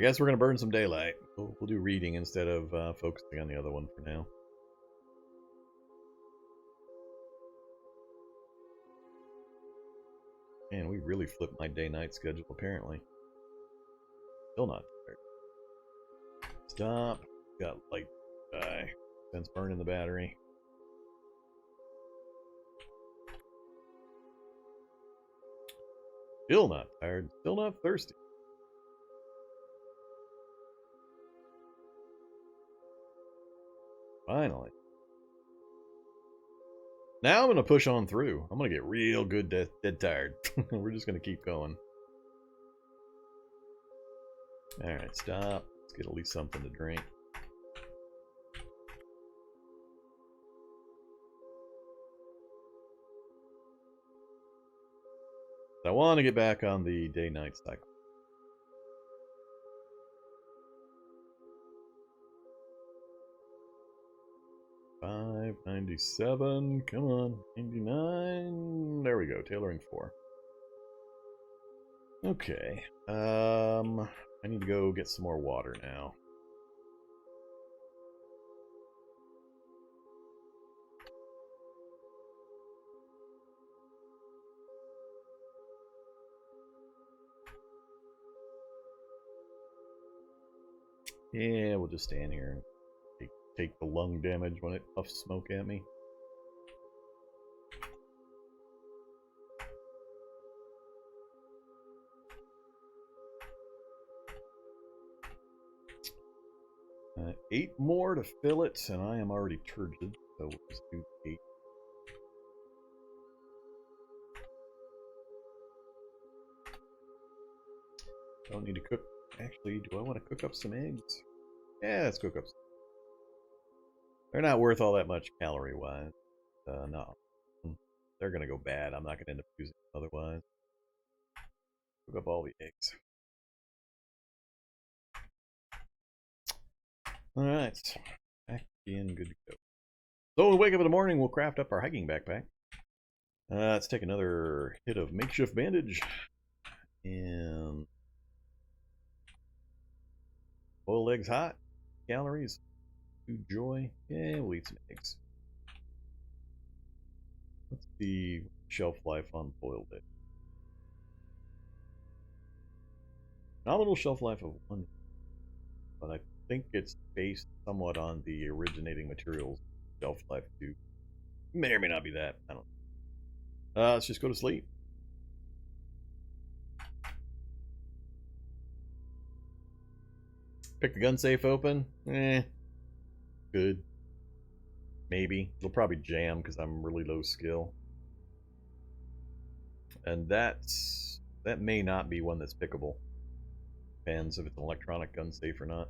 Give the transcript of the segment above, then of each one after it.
guess we're going to burn some daylight. We'll do reading instead of focusing on the other one for now. Man, we really flipped my day-night schedule, apparently. Still not tired. Stop. Got light die. Since burning the battery. Still not tired. Still not thirsty. Finally. Now I'm going to push on through. I'm going to get real good dead tired. We're just going to keep going. Alright, stop. Let's get at least something to drink. I want to get back on the day-night cycle. $5.97. Come on. 99. There we go. Tailoring 4. Okay. I need to go get some more water now. Yeah, we'll just stand here and take the lung damage when it puffs smoke at me. Eight more to fill it, and I am already turgid, so we'll just do 8. Don't need to cook. Actually, do I want to cook up some eggs? Yeah, let's cook up some. They're not worth all that much calorie-wise. No. They're going to go bad. I'm not going to end up using them otherwise. Cook up all the eggs. Alright. Back in, good to go. So when we wake up in the morning, we'll craft up our hiking backpack. Let's take another hit of makeshift bandage. And boiled eggs hot. Calories. Food joy. Yeah, we'll eat some eggs. What's the shelf life on boiled eggs? Nominal shelf life of 1. But I think it's based somewhat on the originating materials shelf life too. May or may not be that. I don't know. Let's just go to sleep. Pick the gun safe open. Good. Maybe. It'll probably jam because I'm really low skill. And that may not be one that's pickable. Depends if it's an electronic gun safe or not.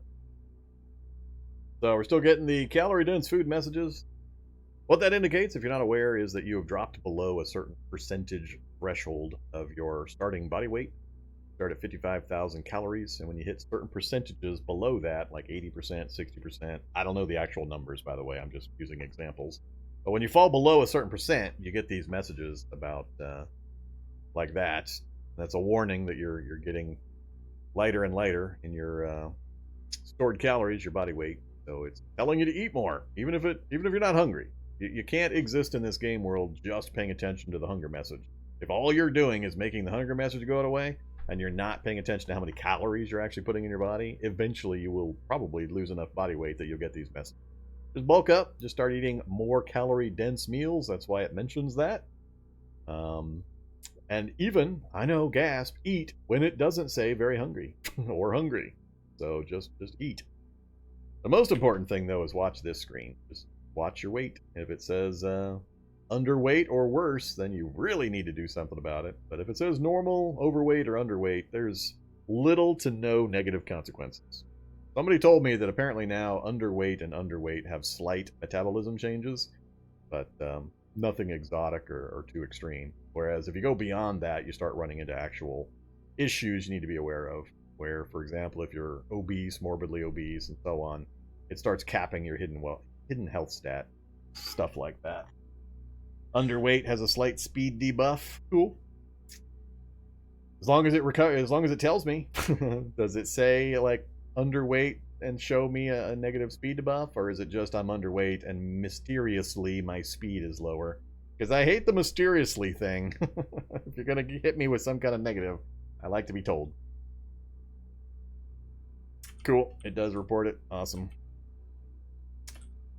So we're still getting the calorie-dense food messages. What that indicates, if you're not aware, is that you have dropped below a certain percentage threshold of your starting body weight. Start at 55,000 calories, and when you hit certain percentages below that, like 80%, 60%, I don't know the actual numbers, by the way, I'm just using examples. But when you fall below a certain percent, you get these messages about, like that. That's a warning that you're getting lighter and lighter in your stored calories, your body weight. So it's telling you to eat more, even if you're not hungry. You can't exist in this game world just paying attention to the hunger message. If all you're doing is making the hunger message go away, and you're not paying attention to how many calories you're actually putting in your body, eventually you will probably lose enough body weight that you'll get these messages. Just bulk up, just start eating more calorie-dense meals. That's why it mentions that. And even, I know, gasp, eat when it doesn't say very hungry or hungry. So just eat. The most important thing, though, is watch this screen. Just watch your weight. If it says underweight or worse, then you really need to do something about it. But if it says normal, overweight, or underweight, there's little to no negative consequences. Somebody told me that apparently now underweight and underweight have slight metabolism changes, but nothing exotic or too extreme. Whereas if you go beyond that, you start running into actual issues you need to be aware of. Where, for example, if you're obese, morbidly obese, and so on, it starts capping your hidden health stat. Stuff like that. Underweight has a slight speed debuff. Cool. As long as it tells me. Does it say like underweight and show me a negative speed debuff, or is it just I'm underweight and mysteriously my speed is lower? Because I hate the mysteriously thing. If you're gonna hit me with some kind of negative, I like to be told. Cool. It does report it. Awesome.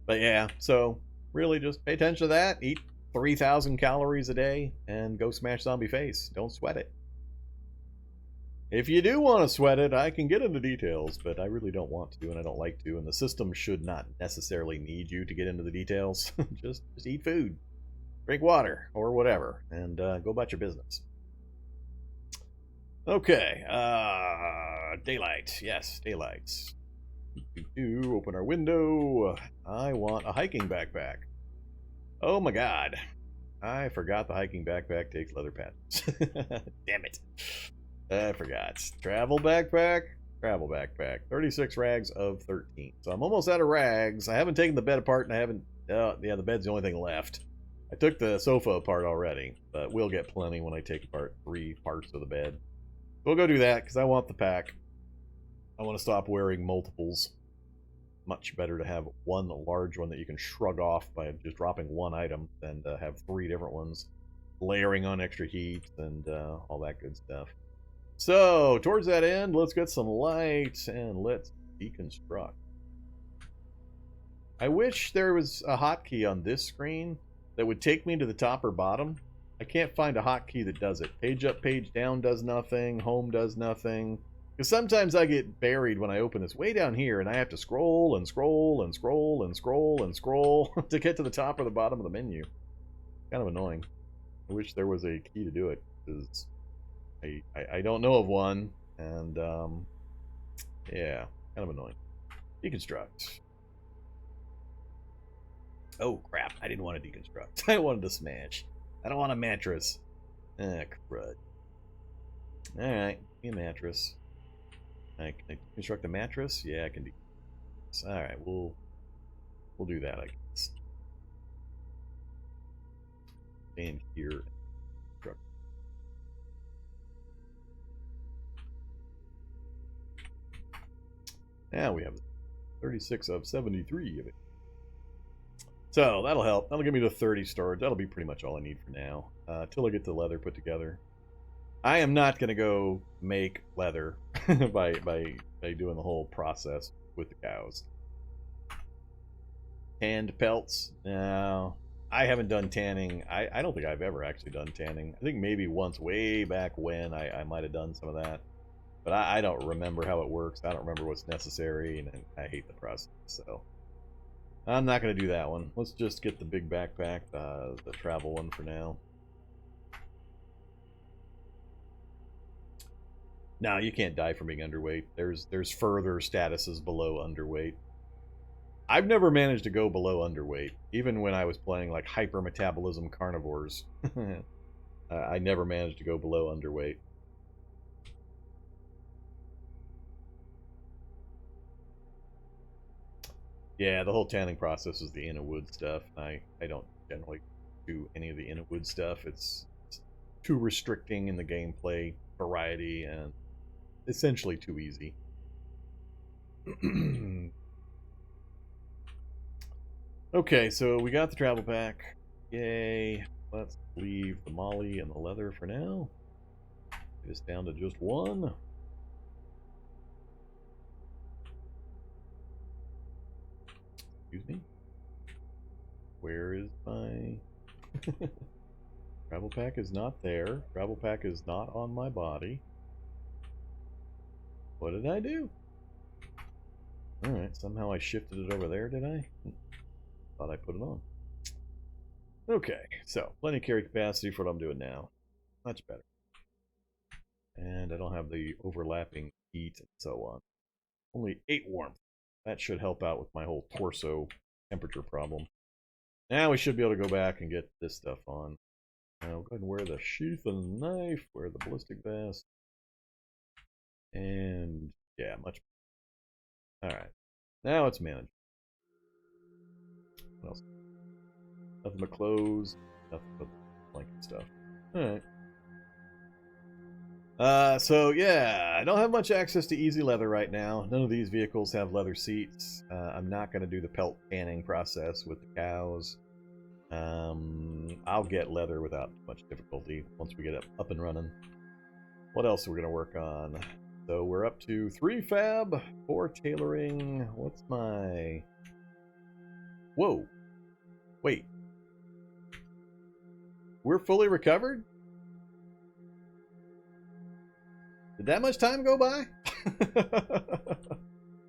But yeah, so really just pay attention to that. Eat 3,000 calories a day and go smash zombie face. Don't sweat it. If you do want to sweat it, I can get into details, but I really don't want to, and I don't like to, and the system should not necessarily need you to get into the details. just eat food, drink water, or whatever, and go about your business. Okay, daylight. Yes, daylight. Open our window. I want a hiking backpack. Oh my god. I forgot the hiking backpack takes leather patches. Damn it. I forgot. Travel backpack. 36 rags of 13. So I'm almost out of rags. I haven't taken the bed apart, and I haven't... yeah, the bed's the only thing left. I took the sofa apart already, but we'll get plenty when I take apart 3 parts of the bed. We'll go do that, because I want the pack. I want to stop wearing multiples. Much better to have one large one that you can shrug off by just dropping one item than to have 3 different ones, layering on extra heat and all that good stuff. So, towards that end, let's get some light and let's deconstruct. I wish there was a hotkey on this screen that would take me to the top or bottom. I can't find a hotkey that does it. Page up, page down does nothing. Home does nothing. Because sometimes I get buried when I open this way down here, and I have to scroll and scroll and scroll and scroll and scroll to get to the top or the bottom of the menu. Kind of annoying. I wish there was a key to do it, because I don't know of one, and yeah, kind of annoying. Deconstruct. Oh crap, I didn't want to deconstruct. I wanted to smash. I don't want a mattress. Ah, crud. Alright, give me a mattress. Can I construct a mattress? Yeah, I can do. Alright, we'll do that, I guess. And here. Now we have 36 of 73 of it. So that'll help. That'll give me the 30 storage. That'll be pretty much all I need for now. Till I get the leather put together. I am not going to go make leather by doing the whole process with the cows. Tanned pelts? No. I haven't done tanning. I don't think I've ever actually done tanning. I think maybe once way back when I might have done some of that. But I don't remember how it works. I don't remember what's necessary, and I hate the process. So I'm not going to do that one. Let's just get the big backpack, the travel one for now. No, you can't die from being underweight. There's further statuses below underweight. I've never managed to go below underweight, even when I was playing like hypermetabolism carnivores. I never managed to go below underweight. Yeah, the whole tanning process is the Innawood stuff. I don't generally do any of the Innawood stuff. It's too restricting in the gameplay variety and essentially too easy. Okay, so we got the travel pack. Yay. Let's leave the molly and the leather for now. Get us down to just one. Excuse me. Where is my... Travel pack is not there. Travel pack is not on my body. What did I do? Alright, somehow I shifted it over there, did I? Thought I put it on. Okay, so plenty of carry capacity for what I'm doing now. Much better. And I don't have the overlapping heat and so on. Only 8 warmth. That should help out with my whole torso temperature problem. Now we should be able to go back and get this stuff on. Now go ahead and wear the sheath and the knife, wear the ballistic vest. And yeah, much better. Alright. Now it's manageable. What else? Nothing but clothes, nothing but blanket stuff. Alright. So yeah, I don't have much access to easy leather right now. None of these vehicles have leather seats. I'm not going to do the pelt tanning process with the cows. I'll get leather without much difficulty once we get up and running. What else are we going to work on? So we're up to 3 fab, 4 tailoring. What's my... Whoa. Wait. We're fully recovered? Did that much time go by?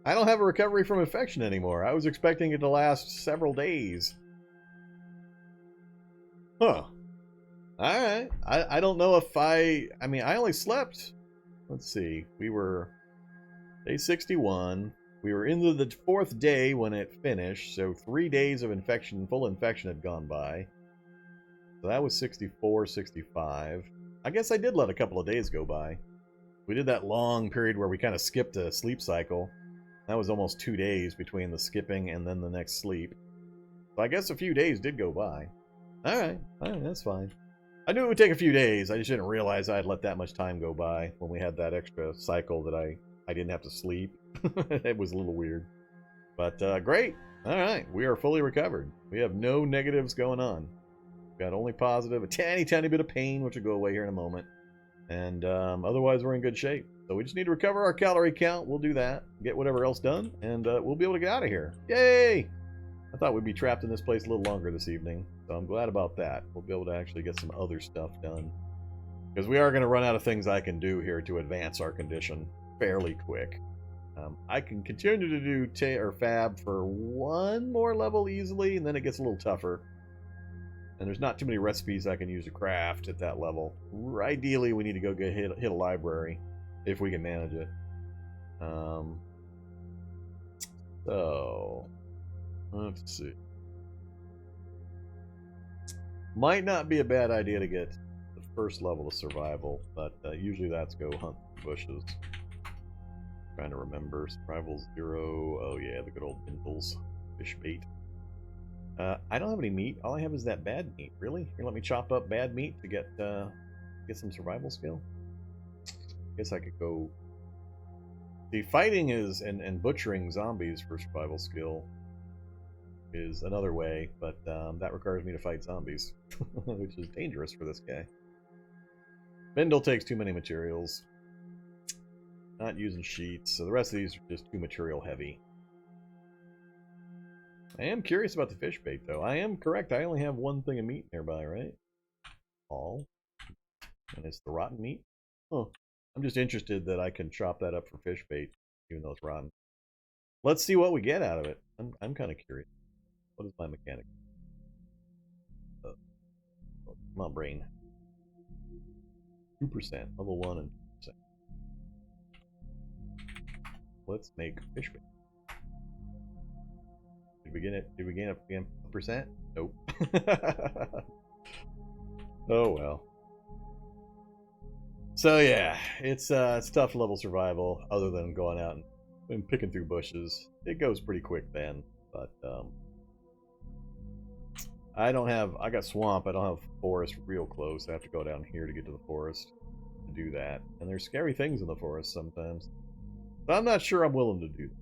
I don't have a recovery from infection anymore. I was expecting it to last several days. Huh. Alright. I don't know if I mean, I only slept. Let's see. We were day 61. We were into the 4th day when it finished. So 3 days of infection, full infection had gone by. So that was 64, 65. I guess I did let a couple of days go by. We did that long period where we kind of skipped a sleep cycle. That was almost 2 days between the skipping and then the next sleep. So I guess a few days did go by. Alright, that's fine. I knew it would take a few days. I just didn't realize I had let that much time go by when we had that extra cycle that I didn't have to sleep. It was a little weird. But great. Alright, we are fully recovered. We have no negatives going on. We've got only positive, a tiny bit of pain, which will go away here in a moment. And otherwise, we're in good shape. So we just need to recover our calorie count. We'll do that. Get whatever else done. And we'll be able to get out of here. Yay! I thought we'd be trapped in this place a little longer this evening. So I'm glad about that. We'll be able to actually get some other stuff done. Because we are going to run out of things I can do here to advance our condition fairly quick. I can continue to do fab for 1 more level easily. And then it gets a little tougher. And there's not too many recipes I can use to craft at that level. Ideally, we need to go hit a library, if we can manage it. So, let's see. Might not be a bad idea to get the first level of survival, but usually that's go hunt bushes. Trying to remember. Survival 0. Oh yeah, the good old pimples. Fish bait. I don't have any meat. All I have is that bad meat. Really? You're let me chop up bad meat to get some survival skill? Guess I could go... See, fighting is and butchering zombies for survival skill is another way, but that requires me to fight zombies, which is dangerous for this guy. Bindle takes too many materials. Not using sheets, so the rest of these are just too material heavy. I am curious about the fish bait, though. I am correct. I only have 1 thing of meat nearby, right? All. And it's the rotten meat? Huh. I'm just interested that I can chop that up for fish bait, even though it's rotten. Let's see what we get out of it. I'm kind of curious. What is my mechanic? Come on, brain. 2%. Level 1 and 2%. Let's make fish bait. Did we gain a percent? Nope. Oh well. So yeah, it's tough level survival other than going out and picking through bushes. It goes pretty quick then, but I got swamp, I don't have forest real close. I have to go down here to get to the forest to do that. And there's scary things in the forest sometimes. But I'm not sure I'm willing to do that.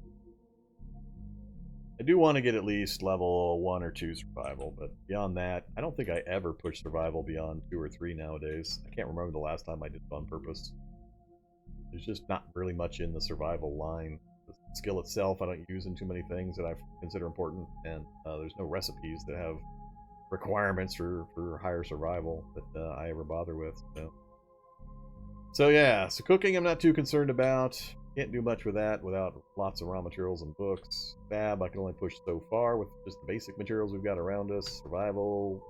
I do want to get at least level 1 or 2 survival, but beyond that, I don't think I ever push survival beyond 2 or 3 nowadays. I can't remember the last time I did it on purpose. There's just not really much in the survival line. The skill itself I don't use in too many things that I consider important, and there's no recipes that have requirements for higher survival that I ever bother with. So yeah, so cooking I'm not too concerned about. Can't do much with that without lots of raw materials and books. Fab, I can only push so far with just the basic materials we've got around us. Survival,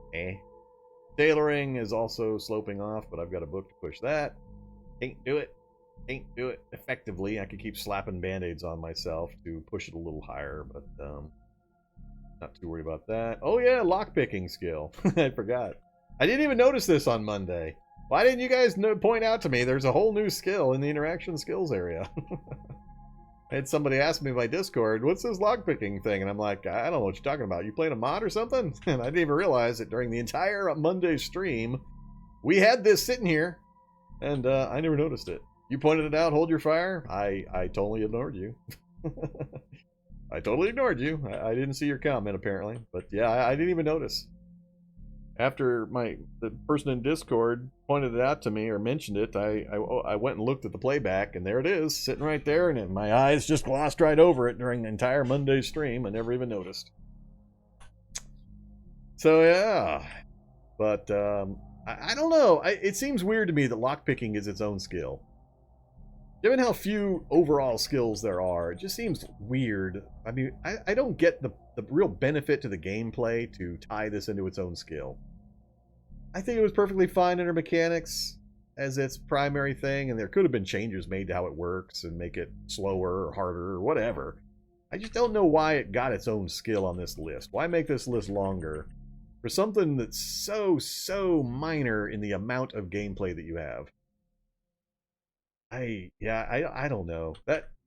Tailoring is also sloping off, but I've got a book to push that. Can't do it. Can't do it effectively. I could keep slapping band-aids on myself to push it a little higher, but not too worried about that. Oh yeah, lockpicking skill. I forgot. I didn't even notice this on Monday. Why didn't you guys point out to me there's a whole new skill in the interaction skills area? I had somebody ask me in my Discord, what's this lockpicking thing? And I'm like, I don't know what you're talking about. You playing a mod or something? And I didn't even realize that during the entire Monday stream, we had this sitting here. And I never noticed it. You pointed it out, hold your fire. I totally ignored you. I totally ignored you. I didn't see your comment, apparently. But yeah, I didn't even notice. After the person in Discord pointed it out to me or mentioned it, I went and looked at the playback, and there it is, sitting right there, and my eyes just glossed right over it during the entire Monday stream. I never even noticed. So yeah, but I don't know. It seems weird to me that lockpicking is its own skill. Given how few overall skills there are, it just seems weird. I mean, I don't get the real benefit to the gameplay to tie this into its own skill. I think it was perfectly fine under mechanics as its primary thing, and there could have been changes made to how it works and make it slower or harder or whatever. I just don't know why it got its own skill on this list. Why make this list longer for something that's so minor in the amount of gameplay that you have? I don't know.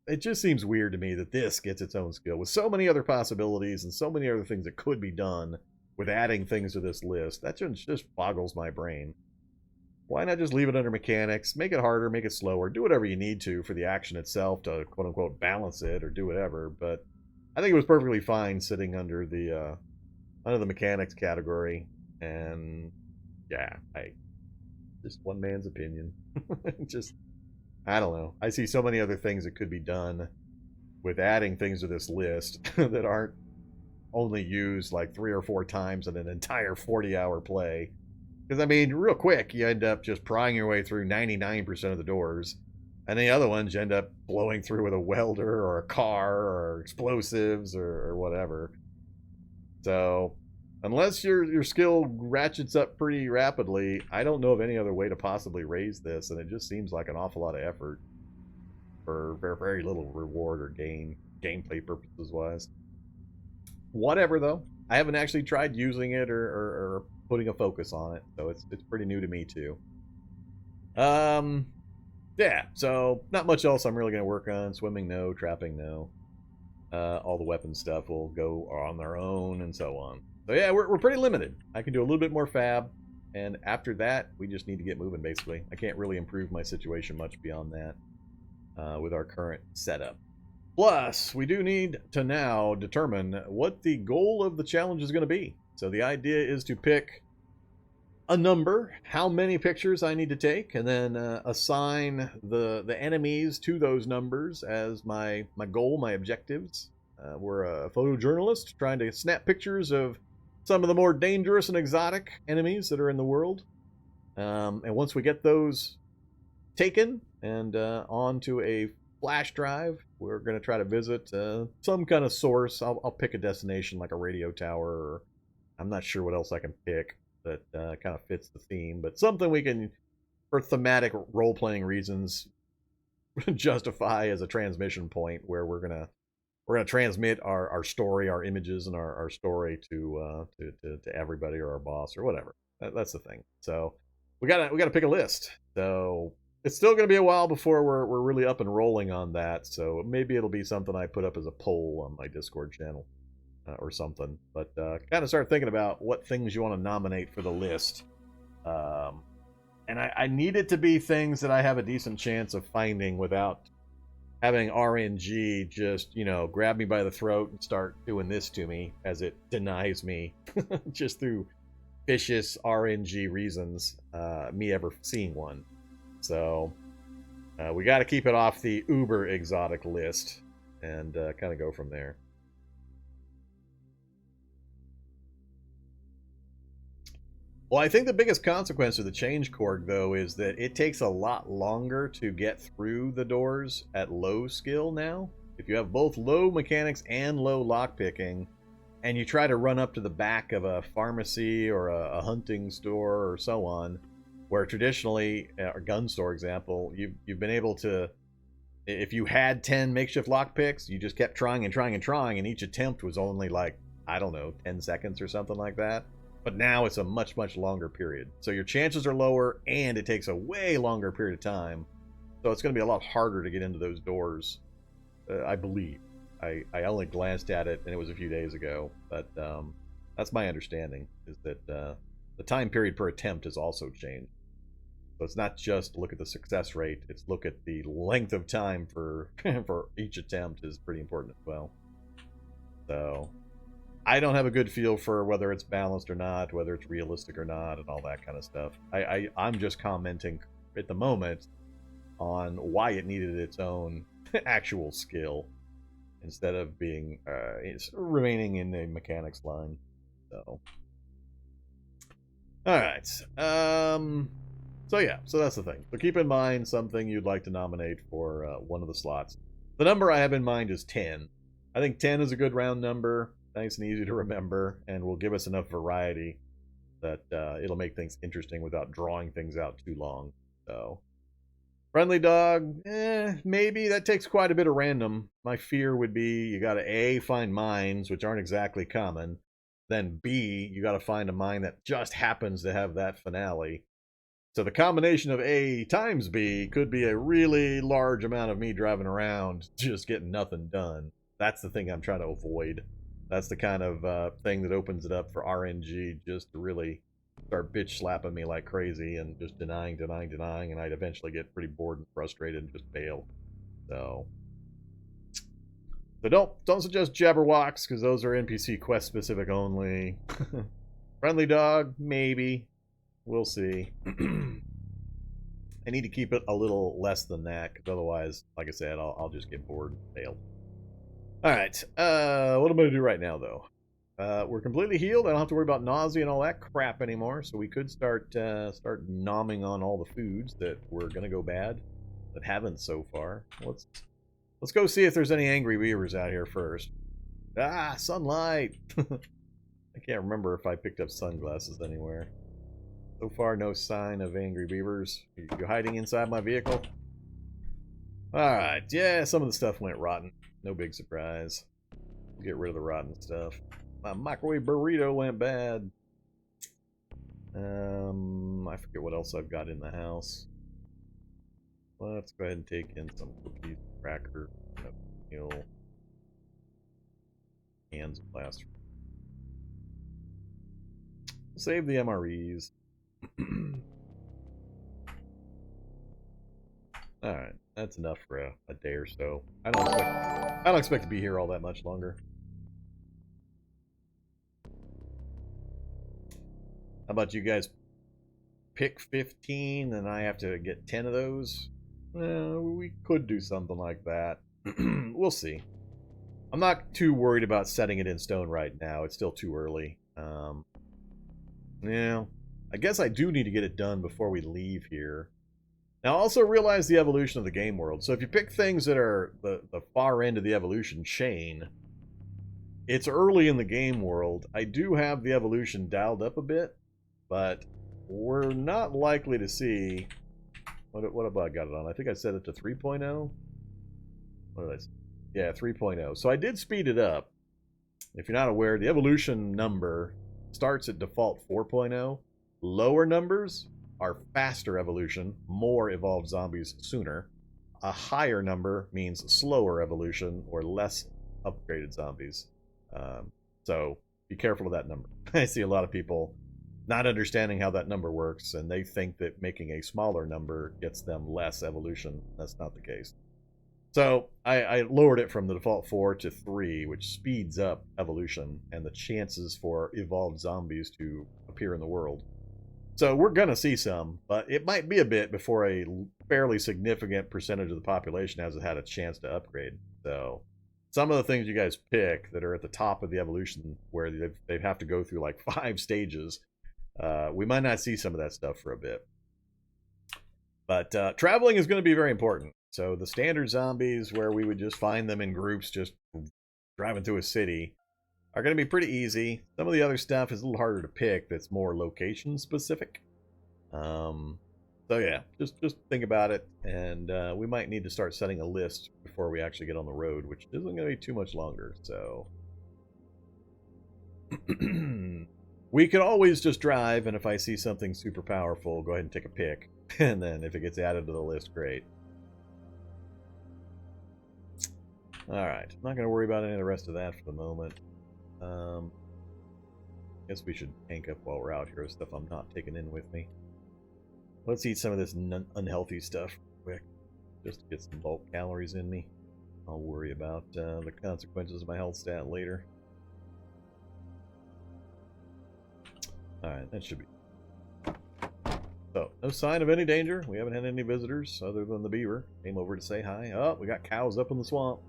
It just seems weird to me that this gets its own skill with so many other possibilities and so many other things that could be done with adding things to this list. That just boggles my brain. Why not just leave it under mechanics, make it harder, make it slower, do whatever you need to for the action itself to quote unquote balance it or do whatever. But I think it was perfectly fine sitting under the mechanics category. And yeah, just one man's opinion. Just, I don't know. I see so many other things that could be done with adding things to this list that aren't only used like 3 or 4 times in an entire 40-hour play. Because, I mean, real quick, you end up just prying your way through 99% of the doors. And the other ones you end up blowing through with a welder or a car or explosives or whatever. So, unless your skill ratchets up pretty rapidly, I don't know of any other way to possibly raise this, and it just seems like an awful lot of effort for very little reward or gameplay purposes wise. Whatever, though. I haven't actually tried using it or putting a focus on it, so it's pretty new to me too. Yeah, so not much else I'm really going to work on. Swimming, no. Trapping, no. All the weapon stuff will go on their own and so on. So yeah, we're pretty limited. I can do a little bit more fab, and after that, we just need to get moving, basically. I can't really improve my situation much beyond that with our current setup. Plus, we do need to now determine what the goal of the challenge is going to be. So the idea is to pick a number, how many pictures I need to take, and then assign the enemies to those numbers as my goal, my objectives. We're a photojournalist trying to snap pictures of some of the more dangerous and exotic enemies that are in the world. And once we get those taken and onto a flash drive, we're going to try to visit some kind of source. I'll pick a destination like a radio tower, or I'm not sure what else I can pick that kind of fits the theme, but something we can, for thematic role-playing reasons, justify as a transmission point where we're gonna transmit our story, our images, and our story to everybody or our boss or whatever. That's the thing. So we gotta pick a list. So it's still gonna be a while before we're really up and rolling on that. So maybe it'll be something I put up as a poll on my Discord channel. Or something, but kind of start thinking about what things you want to nominate for the list. And I need it to be things that I have a decent chance of finding without having RNG just, grab me by the throat and start doing this to me as it denies me just through vicious RNG reasons, me ever seeing one. So we got to keep it off the uber exotic list and kind of go from there. Well, I think the biggest consequence of the change, Korg, though, is that it takes a lot longer to get through the doors at low skill now. If you have both low mechanics and low lockpicking, and you try to run up to the back of a pharmacy or a hunting store or so on, where traditionally, a gun store example, you've been able to, if you had 10 makeshift lockpicks, you just kept trying and trying and trying, and each attempt was only like, I don't know, 10 seconds or something like that. But now it's a much longer period. So your chances are lower, and it takes a way longer period of time. So it's going to be a lot harder to get into those doors, I believe. I only glanced at it, and it was a few days ago. But that's my understanding, is that the time period per attempt has also changed. So it's not just look at the success rate, it's look at the length of time for for each attempt is pretty important as well. So I don't have a good feel for whether it's balanced or not, whether it's realistic or not, and all that kind of stuff. I'm just commenting at the moment on why it needed its own actual skill instead of being it's remaining in the mechanics line. So all right. So yeah, so that's the thing. So keep in mind something you'd like to nominate for one of the slots. The number I have in mind is 10. I think 10 is a good round number, nice and easy to remember, and will give us enough variety that it'll make things interesting without drawing things out too long. So, friendly dog, maybe. That takes quite a bit of random. My fear would be you got to A, find mines, which aren't exactly common. Then B, you got to find a mine that just happens to have that finale. So the combination of A times B could be a really large amount of me driving around just getting nothing done. That's the thing I'm trying to avoid. That's the kind of thing that opens it up for RNG just to really start bitch slapping me like crazy and just denying, and I'd eventually get pretty bored and frustrated and just bail. So don't suggest Jabberwocks, because those are NPC quest specific only. Friendly dog, maybe. We'll see. I need to keep it a little less than that, because otherwise, like I said, I'll just get bored and fail. Alright, what am I going to do right now, though? We're completely healed. I don't have to worry about nausea and all that crap anymore, so we could start nomming on all the foods that were going to go bad, that haven't so far. Let's go see if there's any angry beavers out here first. Ah, sunlight! I can't remember if I picked up sunglasses anywhere. So far, no sign of angry beavers. You hiding inside my vehicle? Alright, yeah, some of the stuff went rotten. No big surprise. Get rid of the rotten stuff. My microwave burrito went bad. I forget what else I've got in the house. Let's go ahead and take in some cookies, cracker, meal, cans of plaster. Save the MREs. Alright, that's enough for a day or so. I don't expect to be here all that much longer. How about you guys pick 15 and I have to get 10 of those? Well, we could do something like that. We'll see. I'm not too worried about setting it in stone right now. It's still too early. Yeah, I guess I do need to get it done before we leave here. Now, also realize the evolution of the game world. So if you pick things that are the far end of the evolution chain, it's early in the game world. I do have the evolution dialed up a bit, but we're not likely to see... What have I got it on? I think I set it to 3.0. What did I say? Yeah, 3.0. So I did speed it up. If you're not aware, the evolution number starts at default 4.0. Lower numbers are faster evolution, more evolved zombies sooner. A higher number means slower evolution or less upgraded zombies. So be careful of that number. I see a lot of people not understanding how that number works, and they think that making a smaller number gets them less evolution. That's not the case. So I lowered it from the default 4 to 3, which speeds up evolution and the chances for evolved zombies to appear in the world. So we're going to see some, but it might be a bit before a fairly significant percentage of the population has had a chance to upgrade. So some of the things you guys pick that are at the top of the evolution, where they have to go through like 5 stages, we might not see some of that stuff for a bit. But traveling is going to be very important. So the standard zombies, where we would just find them in groups just driving through a city, are going to be pretty easy. Some of the other stuff is a little harder to pick that's more location specific. So yeah, just think about it, and we might need to start setting a list before we actually get on the road, which isn't going to be too much longer. So we could always just drive, and if I see something super powerful, go ahead and take a pick, and then if it gets added to the list, great. Alright, I'm not going to worry about any of the rest of that for the moment. Guess we should tank up while we're out here with stuff I'm not taking in with me. Let's eat some of this unhealthy stuff quick, just to get some bulk calories in me. I'll worry about the consequences of my health stat later. Alright, that should be. So, no sign of any danger. We haven't had any visitors other than the beaver. Came over to say hi. Oh, we got cows up in the swamp.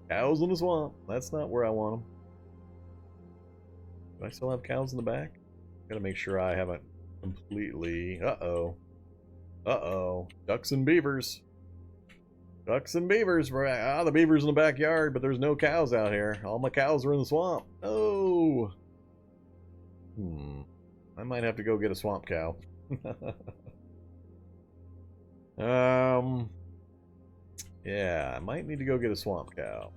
Cows in the swamp. That's not where I want them. Do I still have cows in the back? Gotta make sure I haven't completely... Uh-oh. Uh-oh. Ducks and beavers. Ducks and beavers. Ah, the beavers in the backyard, but there's no cows out here. All my cows are in the swamp. Oh. I might have to go get a swamp cow. Yeah, I might need to go get a swamp cow.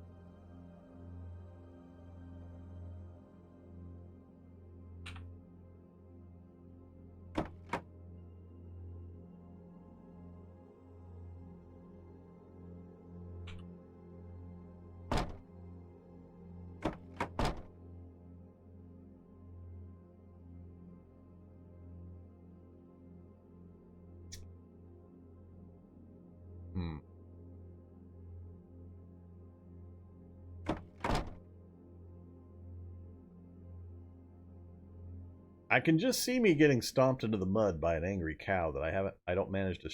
I can just see me getting stomped into the mud by an angry cow that I don't manage to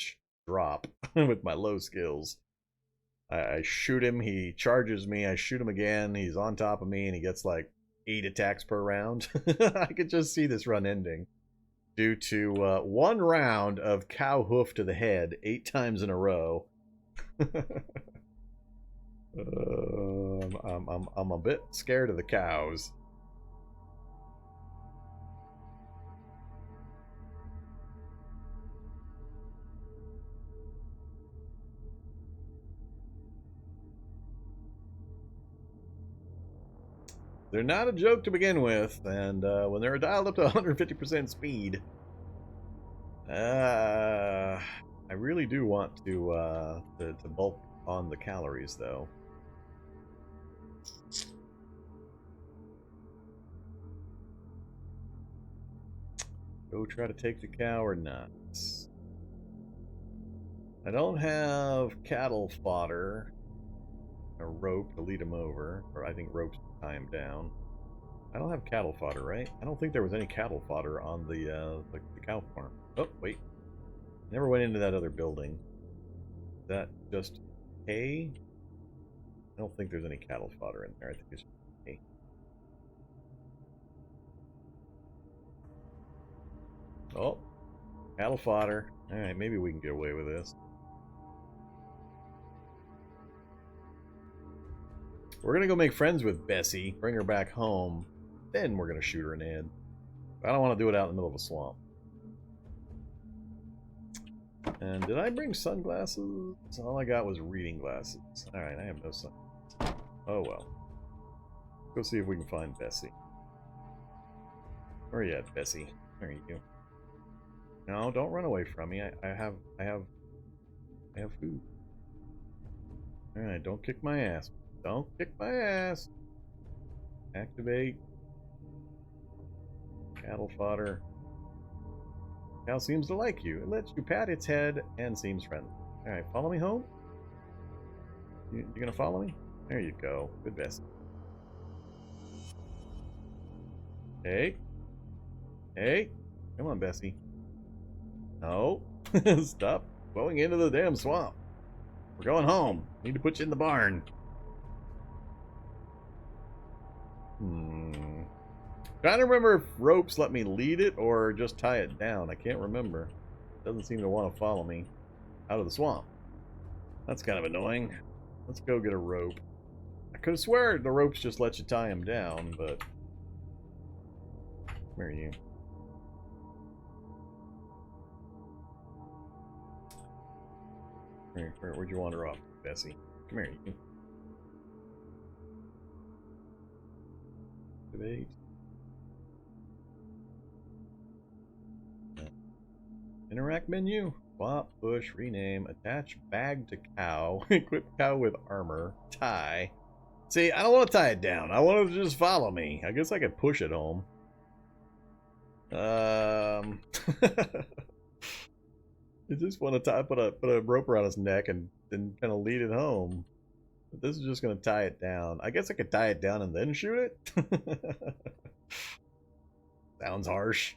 drop with my low skills. I shoot him, he charges me, I shoot him again, he's on top of me, and he gets like 8 attacks per round. I could just see this run ending due to 1 round of cow hoof to the head 8 times in a row. I'm a bit scared of the cows. They're not a joke to begin with, and when they're dialed up to 150% speed, I really do want to bulk on the calories, though. Go try to take the cow or not. I don't have cattle fodder. A rope to lead him over, or I think ropes to tie him down. I don't have cattle fodder, right? I don't think there was any cattle fodder on the cow farm. Oh, wait. Never went into that other building. Is that just hay? I don't think there's any cattle fodder in there. I think it's just hay. Oh, cattle fodder. Alright, maybe we can get away with this. We're gonna go make friends with Bessie, bring her back home, then we're gonna shoot her in the head. I don't want to do it out in the middle of a swamp. And did I bring sunglasses? All I got was reading glasses. Alright, I have no sunglasses. Oh well. Let's go see if we can find Bessie. Where are you at, Bessie? There you go. No, don't run away from me. I have food. Alright, don't kick my ass. Don't kick my ass. Activate. Cattle fodder. Cow seems to like you. It lets you pat its head and seems friendly. Alright, follow me home? You gonna follow me? There you go. Good Bessie. Hey. Hey. Come on, Bessie. No. Stop going into the damn swamp. We're going home. Need to put you in the barn. Trying to remember if ropes let me lead it or just tie it down. I can't remember. It doesn't seem to want to follow me out of the swamp. That's kind of annoying. Let's go get a rope. I could have sworn the ropes just let you tie him down, but... Where are you? Where'd you wander off, Bessie? Come here, you. Activate. Interact menu. Swap, push, rename, attach bag to cow, equip cow with armor, tie. See, I don't want to tie it down. I want it to just follow me. I guess I could push it home. I just want to put a rope around his neck and kind of lead it home. But this is just going to tie it down. I guess I could tie it down and then shoot it. Sounds harsh.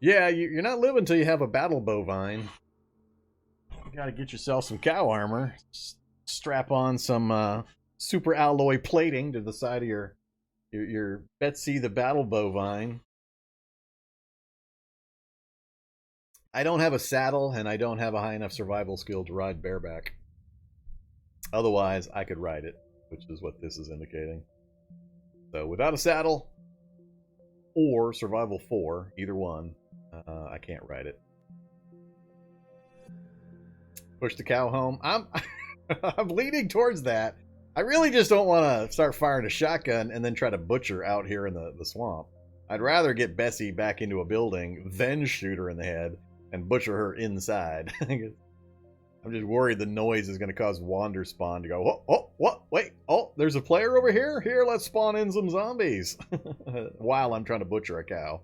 Yeah, you're not living until you have a battle bovine. You got to get yourself some cow armor. Strap on some super alloy plating to the side of your Betsy the battle bovine. I don't have a saddle, and I don't have a high enough survival skill to ride bareback. Otherwise, I could ride it, which is what this is indicating. So, without a saddle, or survival 4, either one, I can't ride it. Push the cow home. I'm leaning towards that. I really just don't want to start firing a shotgun and then try to butcher out here in the swamp. I'd rather get Bessie back into a building, then shoot her in the head, and butcher her inside. I'm just worried the noise is going to cause Wanderspawn to go, oh, what? Wait, oh, there's a player over here? Here, let's spawn in some zombies. While I'm trying to butcher a cow.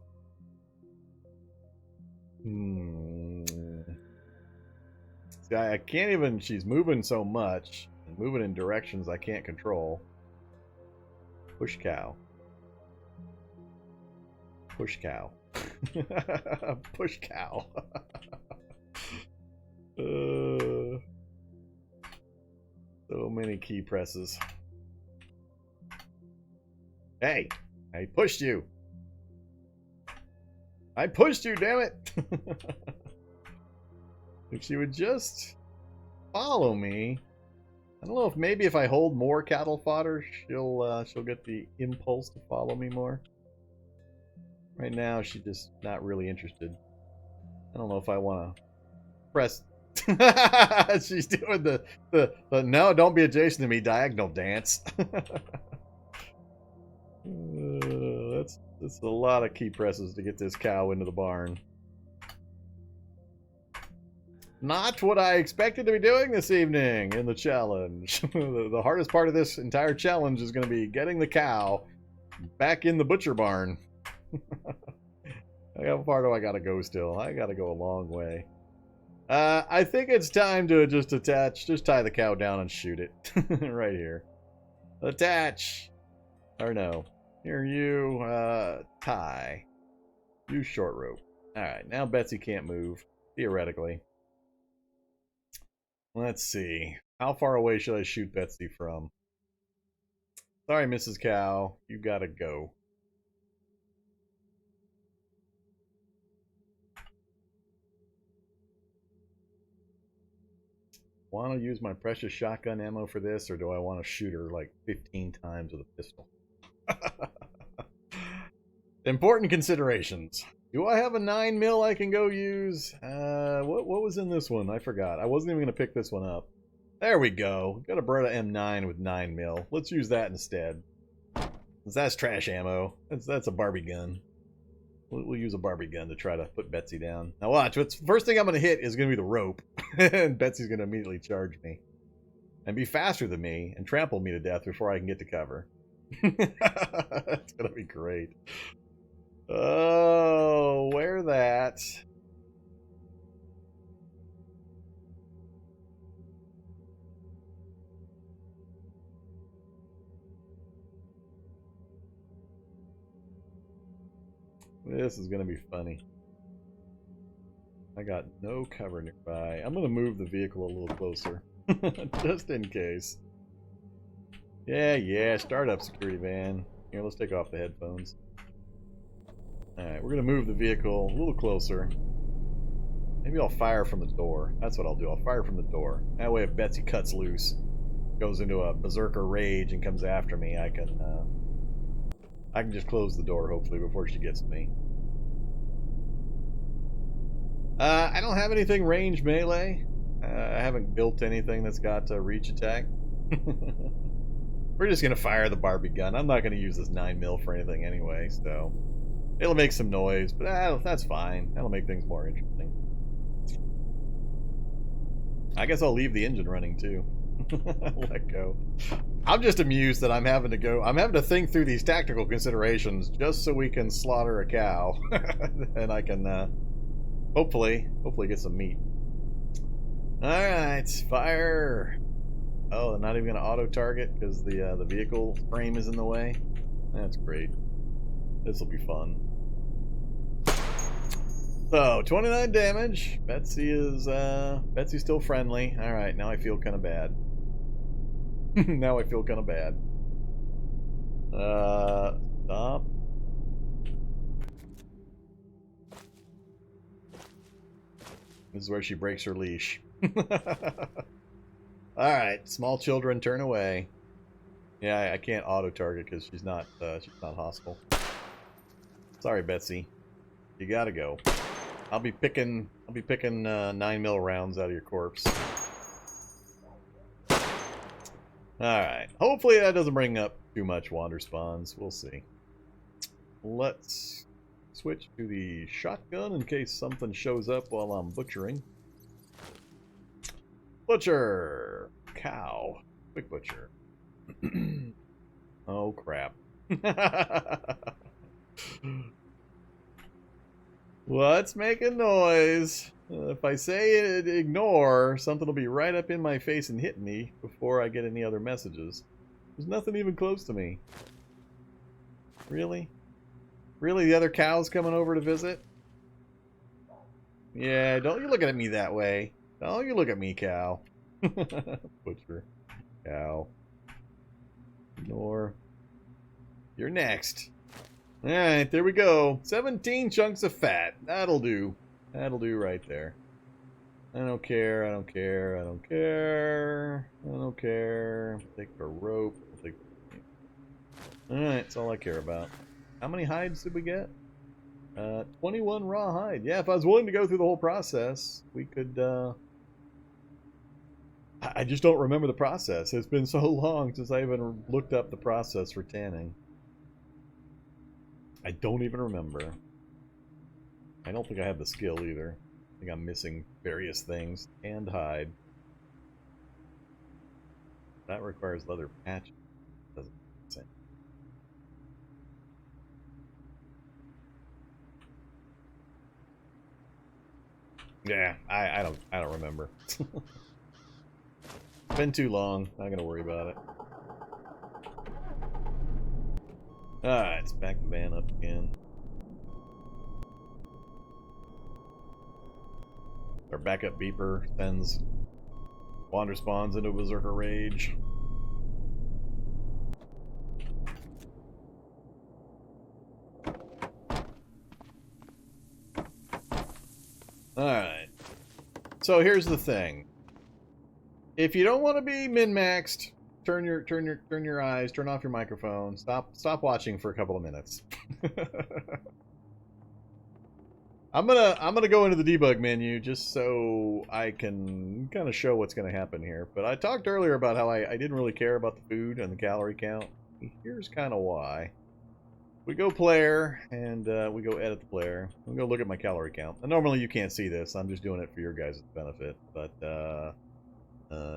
See, I can't even, she's moving so much, and moving in directions I can't control. Push cow. Push cow. Push cow. So many key presses. Hey, I pushed you. I pushed you, damn it. If she would just follow me. I don't know if maybe if I hold more cattle fodder, she'll get the impulse to follow me more. Right now, she's just not really interested. I don't know if I want to press. She's doing the no, don't be adjacent to me diagonal dance. That's a lot of key presses to get this cow into the barn. Not what I expected to be doing this evening in the challenge. The hardest part of this entire challenge is going to be getting the cow back in the butcher barn. How far do I gotta go still? I gotta go a long way. I think it's time to just tie the cow down and shoot it. Right here. Attach! Or no. Here you, tie. Use short rope. Alright, now Betsy can't move. Theoretically. Let's see. How far away should I shoot Betsy from? Sorry, Mrs. Cow. You gotta go. Want to use my precious shotgun ammo for this, or do I want to shoot her like 15 times with a pistol? Important considerations. Do I have a 9mm I can go use? What was in this one? I forgot. I wasn't even going to pick this one up. There we go. Got a Beretta M9 with 9mm. Let's use that instead. Since that's trash ammo. That's a Barbie gun. We'll use a Barbie gun to try to put Betsy down. Now watch, first thing I'm going to hit is going to be the rope. And Betsy's going to immediately charge me. And be faster than me and trample me to death before I can get to cover. That's going to be great. Oh, where that? This is going to be funny. I got no cover nearby. I'm going to move the vehicle a little closer. Just in case. Yeah, start up, security van. Here, let's take off the headphones. Alright, we're going to move the vehicle a little closer. Maybe I'll fire from the door. That's what I'll do. I'll fire from the door. That way if Betsy cuts loose, goes into a berserker rage and comes after me, I can just close the door, hopefully, before she gets to me. I don't have anything range melee. I haven't built anything that's got reach attack. We're just going to fire the Barbie gun. I'm not going to use this 9mm for anything anyway, so... It'll make some noise, but that's fine. That'll make things more interesting. I guess I'll leave the engine running, too. Let go. I'm just amused that I'm having to think through these tactical considerations just so we can slaughter a cow. And I can, hopefully get some meat. Alright, fire! Oh, they're not even going to auto-target because the vehicle frame is in the way? That's great. This will be fun. So, 29 damage. Betsy's still friendly. Alright, now I feel kind of bad. Now I feel kind of bad. Stop. This is where she breaks her leash. Alright, small children, turn away. Yeah, I can't auto-target because she's not hostile. Sorry, Betsy. You gotta go. I'll be picking 9mm rounds out of your corpse. Alright. Hopefully that doesn't bring up too much Wanderspawns. We'll see. Let's switch to the shotgun in case something shows up while I'm butchering. Butcher! Cow. Quick butcher. Oh, crap. What's making noise? If I say it, ignore, something will be right up in my face and hit me before I get any other messages. There's nothing even close to me. Really? Really? The other cow's coming over to visit? Yeah, don't you look at me that way. Don't you look at me, cow. Butcher. Cow. Ignore. You're next. Alright, there we go. 17 chunks of fat. That'll do. That'll do right there. I don't care, I don't care, I don't care. I don't care. Take the rope. Alright, that's all I care about. How many hides did we get? 21 raw hide. Yeah, if I was willing to go through the whole process, we could, I just don't remember the process. It's been so long since I even looked up the process for tanning. I don't even remember. I don't think I have the skill either. I think I'm missing various things. And hide. That requires leather patch. Doesn't make sense. Yeah, I don't remember. Been too long. Not gonna worry about it. Alright, let's back the van up again. Our backup beeper sends Wanderspawns into Berserker Rage. Alright. So here's the thing. If you don't want to be min-maxed, turn your eyes, turn off your microphone, stop watching for a couple of minutes. I'm gonna go into the debug menu just so I can kind of show what's gonna happen here. But I talked earlier about how I didn't really care about the food and the calorie count. Here's kind of why. We go player and we go edit the player. We go look at my calorie count. And normally you can't see this. I'm just doing it for your guys' benefit. But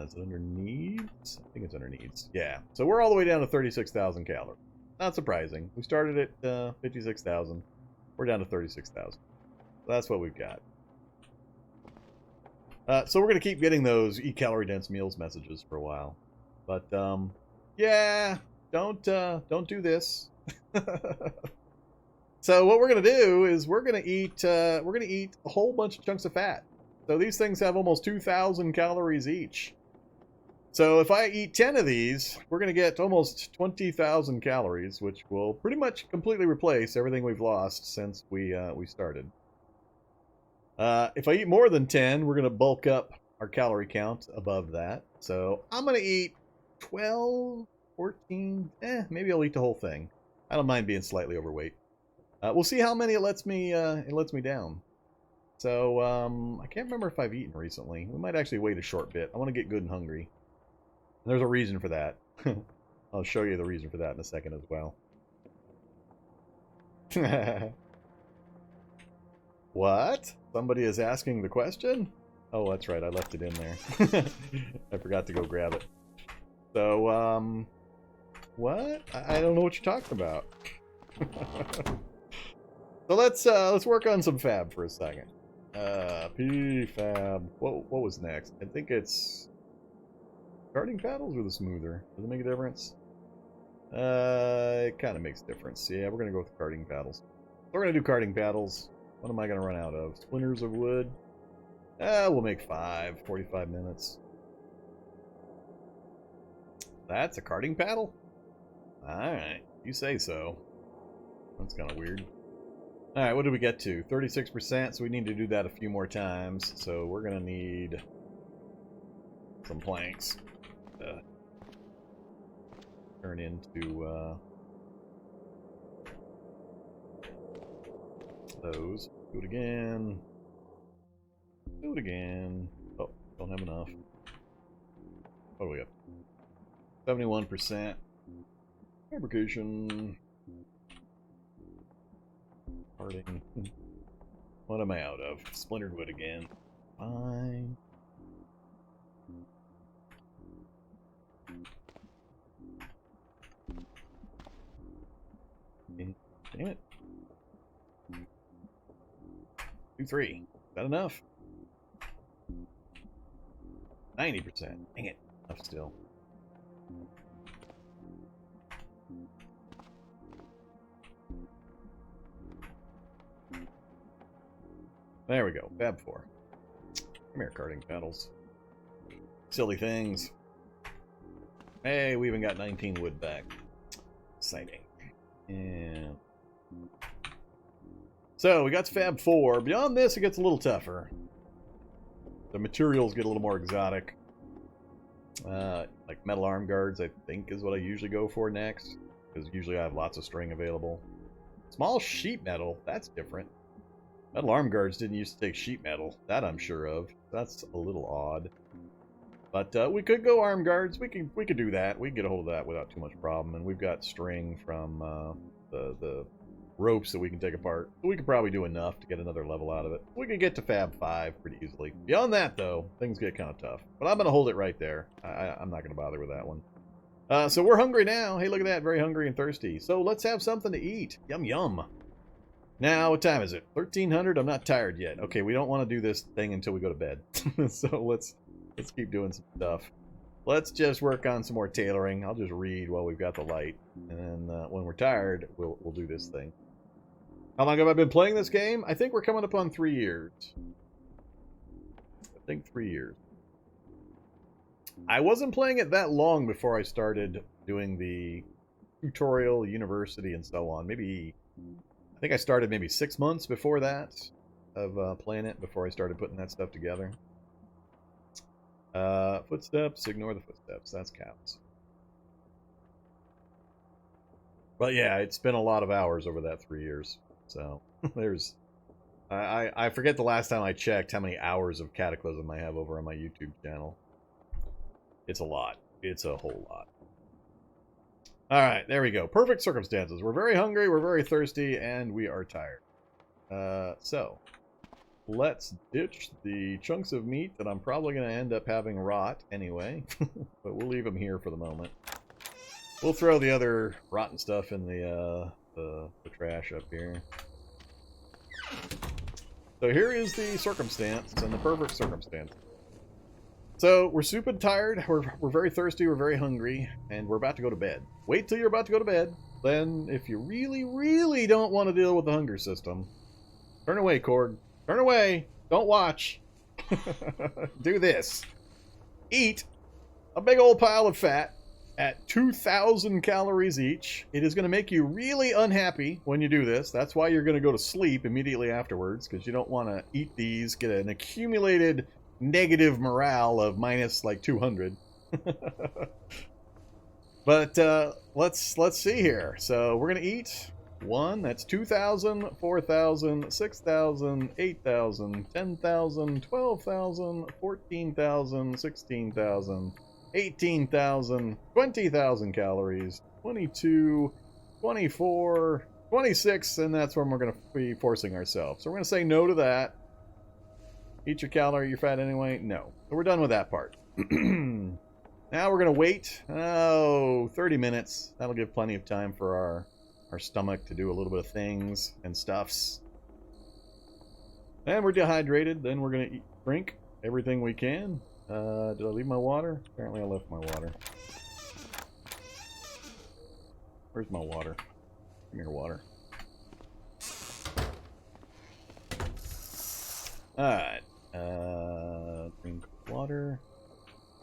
is it under needs? I think it's under needs. Yeah. So we're all the way down to 36,000 calories. Not surprising. We started at 56,000. We're down to 36,000. That's what we've got. So we're going to keep getting those eat calorie dense meals messages for a while. But yeah, don't do this. So what we're going to do is we're going to eat a whole bunch of chunks of fat. So these things have almost 2,000 calories each. So if I eat 10 of these, we're going to get almost 20,000 calories, which will pretty much completely replace everything we've lost since we started. If I eat more than 10, we're going to bulk up our calorie count above that. So I'm going to eat 12, 14, maybe I'll eat the whole thing. I don't mind being slightly overweight. We'll see how many it lets me down. So, I can't remember if I've eaten recently. We might actually wait a short bit. I want to get good and hungry. And there's a reason for that. I'll show you the reason for that in a second as well. What? Somebody is asking the question? Oh, that's right. I left it in there. I forgot to go grab it. So, What? I don't know what you're talking about. So let's work on some fab for a second. P-fab. What was next? I think it's karting paddles or the smoother. Does it make a difference? It kind of makes a difference. Yeah, we're gonna go with the karting paddles. We're gonna do karting paddles. What am I gonna run out of? Splinters of wood. We'll make 45 minutes. That's a karting paddle? Alright, you say so. That's kind of weird. Alright, what did we get to? 36%, so we need to do that a few more times. So we're going to need some planks to turn into those. Do it again. Do it again. Oh, don't have enough. What do we got? 71%. Fabrication. Parting. What am I out of? Splintered wood again. Fine. Damn it. 2, 3. Is that enough? 90%. Dang it. Enough still. There we go. Fab 4. Come here, karting paddles. Silly things. Hey, we even got 19 wood back. Exciting. And so we got Fab 4. Beyond this, it gets a little tougher. The materials get a little more exotic. Like metal arm guards, I think, is what I usually go for next. Because usually I have lots of string available. Small sheet metal, that's different. Metal arm guards didn't used to take sheet metal. That I'm sure of. That's a little odd. But we could go arm guards. We could do that. We can get a hold of that without too much problem. And we've got string from the ropes that we can take apart. So we could probably do enough to get another level out of it. We could get to Fab 5 pretty easily. Beyond that, though, things get kind of tough. But I'm going to hold it right there. I'm not going to bother with that one. So we're hungry now. Hey, look at that. Very hungry and thirsty. So let's have something to eat. Yum, yum. Now, what time is it? 1300? I'm not tired yet. Okay, we don't want to do this thing until we go to bed. So let's keep doing some stuff. Let's just work on some more tailoring. I'll just read while we've got the light. And then when we're tired, we'll do this thing. How long have I been playing this game? I think we're coming up on 3 years. I think 3 years. I wasn't playing it that long before I started doing the tutorial, university, and so on. I think I started maybe 6 months before that of playing it, before I started putting that stuff together. Footsteps, ignore the footsteps. That's counts. But yeah, it's been a lot of hours over that 3 years. So there's... I forget the last time I checked how many hours of Cataclysm I have over on my YouTube channel. It's a lot. It's a whole lot. Alright, there we go. Perfect circumstances. We're very hungry, we're very thirsty, and we are tired. So, let's ditch the chunks of meat that I'm probably going to end up having rot anyway. But we'll leave them here for the moment. We'll throw the other rotten stuff in the trash up here. So here is the circumstance, and the perfect circumstance. So, we're super tired, we're very thirsty, we're very hungry, and we're about to go to bed. Wait till you're about to go to bed. Then, if you really, really don't want to deal with the hunger system, turn away, Korg. Turn away. Don't watch. Do this. Eat a big old pile of fat at 2,000 calories each. It is going to make you really unhappy when you do this. That's why you're going to go to sleep immediately afterwards, because you don't want to eat these, get an accumulated negative morale of minus like 200. But let's see here. So we're gonna eat 1. That's 2,000, 4,000, 6,000, 8,000, 10,000, 12,000, 14,000, 16,000, 18,000, 20,000 calories, 22, 24, 26, and that's when we're gonna be forcing ourselves. So we're gonna say no to that. Eat your calorie, your fat anyway? No. So we're done with that part. Now we're going to wait, 30 minutes. That'll give plenty of time for our stomach to do a little bit of things and stuffs. And we're dehydrated, then we're going to drink everything we can. Did I leave my water? Apparently I left my water. Where's my water? Give me your water. Alright. Drink water.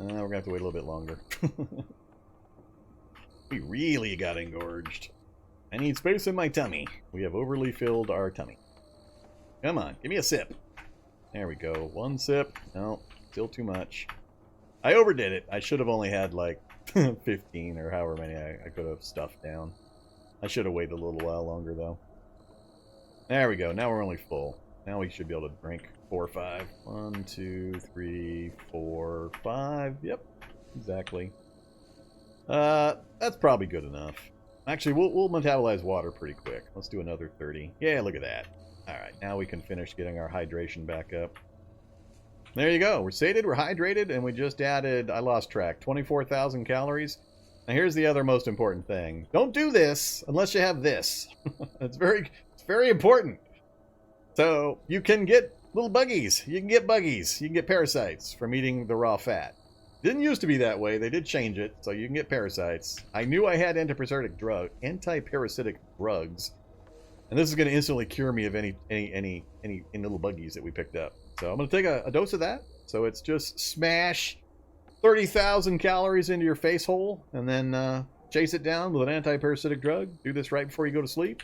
We're going to have to wait a little bit longer. We really got engorged. I need space in my tummy. We have overly filled our tummy. Come on, give me a sip. There we go. One sip. No, still too much. I overdid it. I should have only had like 15 or however many I could have stuffed down. I should have waited a little while longer though. There we go. Now we're only full. Now we should be able to drink 4 or 5. 1, 2, 3, 4, 5. Yep, exactly. That's probably good enough. Actually, we'll metabolize water pretty quick. Let's do another 30. Yeah, look at that. Alright, now we can finish getting our hydration back up. There you go. We're sated, we're hydrated, and we just added, I lost track, 24,000 calories. Now here's the other most important thing. Don't do this unless you have this. It's very important. So, you can get little buggies. You can get buggies. You can get parasites from eating the raw fat. Didn't used to be that way. They did change it, so you can get parasites. I knew I had antiparasitic drugs. And this is going to instantly cure me of any little buggies that we picked up. So I'm going to take a dose of that. So it's just smash 30,000 calories into your face hole, and then chase it down with an antiparasitic drug. Do this right before you go to sleep.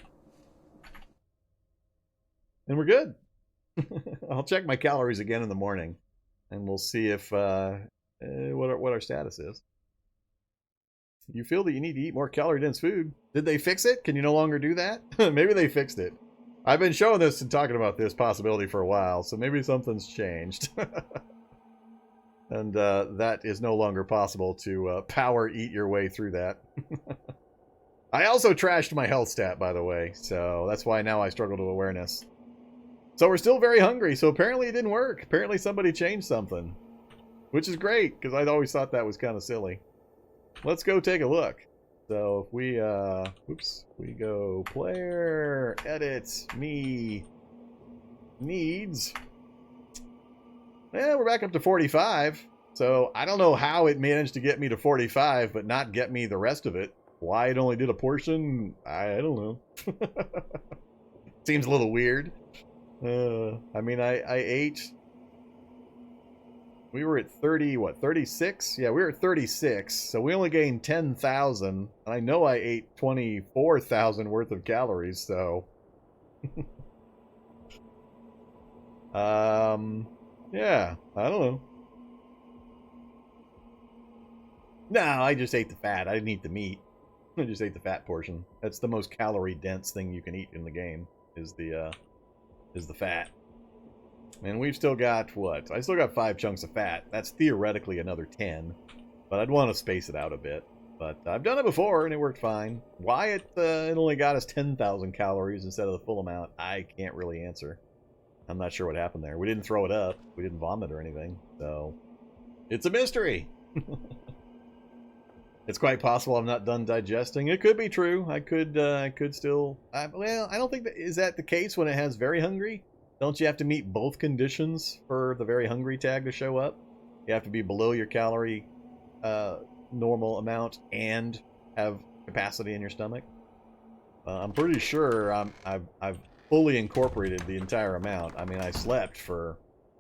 And we're good. I'll check my calories again in the morning, and we'll see if what our status is. You feel that you need to eat more calorie-dense food. Did they fix it? Can you no longer do that? Maybe they fixed it. I've been showing this and talking about this possibility for a while, so maybe something's changed. And that is no longer possible to power eat your way through that. I also trashed my health stat, by the way, so that's why now I struggle to awareness. So we're still very hungry, so apparently it didn't work. Apparently somebody changed something. Which is great, because I'd always thought that was kind of silly. Let's go take a look. So if we, we go player, edit, me, needs. Yeah, we're back up to 45. So I don't know how it managed to get me to 45, but not get me the rest of it. Why it only did a portion, I don't know. Seems a little weird. I mean, I ate... We were at 30, what, 36? Yeah, we were at 36, so we only gained 10,000. And I know I ate 24,000 worth of calories, so... yeah, I don't know. No, I just ate the fat. I didn't eat the meat. I just ate the fat portion. That's the most calorie-dense thing you can eat in the game, is the fat. And we've still got, what? I still got 5 chunks of fat. That's theoretically another 10. But I'd want to space it out a bit. But I've done it before, and it worked fine. Why it only got us 10,000 calories instead of the full amount, I can't really answer. I'm not sure what happened there. We didn't throw it up. We didn't vomit or anything. So, it's a mystery. It's quite possible I'm not done digesting. It could be true. I could still... well, I don't think that... Is that the case when it has very hungry? Don't you have to meet both conditions for the very hungry tag to show up? You have to be below your calorie normal amount and have capacity in your stomach. I'm pretty sure I've fully incorporated the entire amount. I mean, I slept for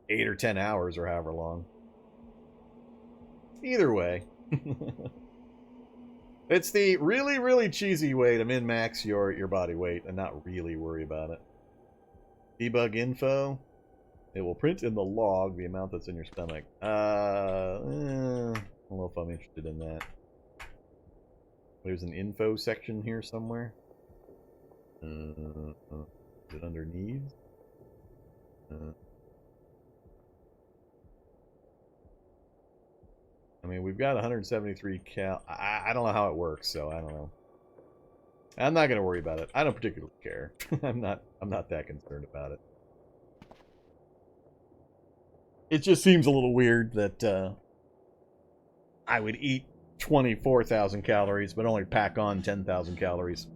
8 or 10 hours or however long. Either way. It's the really, really cheesy way to min-max your body weight and not really worry about it. Debug info. It will print in the log the amount that's in your stomach. I don't know if I'm interested in that. There's an info section here somewhere. Is it under needs? I mean, we've got 173 cal. I don't know how it works, so I don't know. I'm not going to worry about it. I don't particularly care. I'm not that concerned about it. It just seems a little weird that I would eat 24,000 calories, but only pack on 10,000 calories.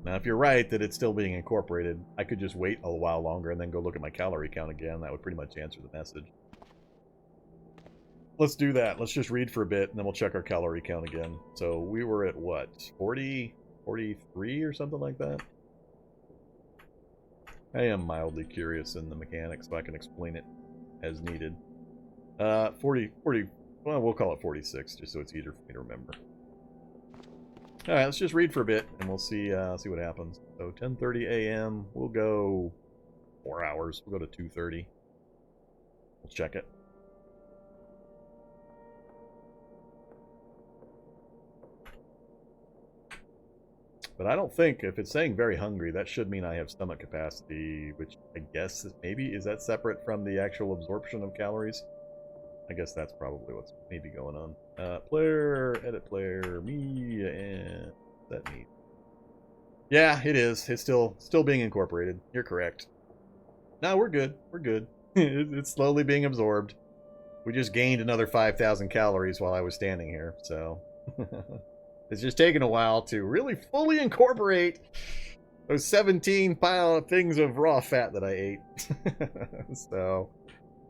Now, if you're right that it's still being incorporated, I could just wait a while longer and then go look at my calorie count again. That would pretty much answer the message. Let's do that. Let's just read for a bit, and then we'll check our calorie count again. So we were at, what, 40, 43 or something like that? I am mildly curious in the mechanics, so I can explain it as needed. 40, well, we'll call it 46, just so it's easier for me to remember. Alright, let's just read for a bit, and we'll see what happens. So 10:30 a.m., we'll go 4 hours. We'll go to 2:30. We'll check it. But I don't think, if it's saying very hungry, that should mean I have stomach capacity, which I guess maybe, is that separate from the actual absorption of calories? I guess that's probably what's maybe going on. Player, edit player, me, and that me. Yeah, it is. It's still being incorporated. You're correct. No, we're good. We're good. It's slowly being absorbed. We just gained another 5,000 calories while I was standing here, so... It's just taken a while to really fully incorporate those 17 pile of things of raw fat that I ate. So,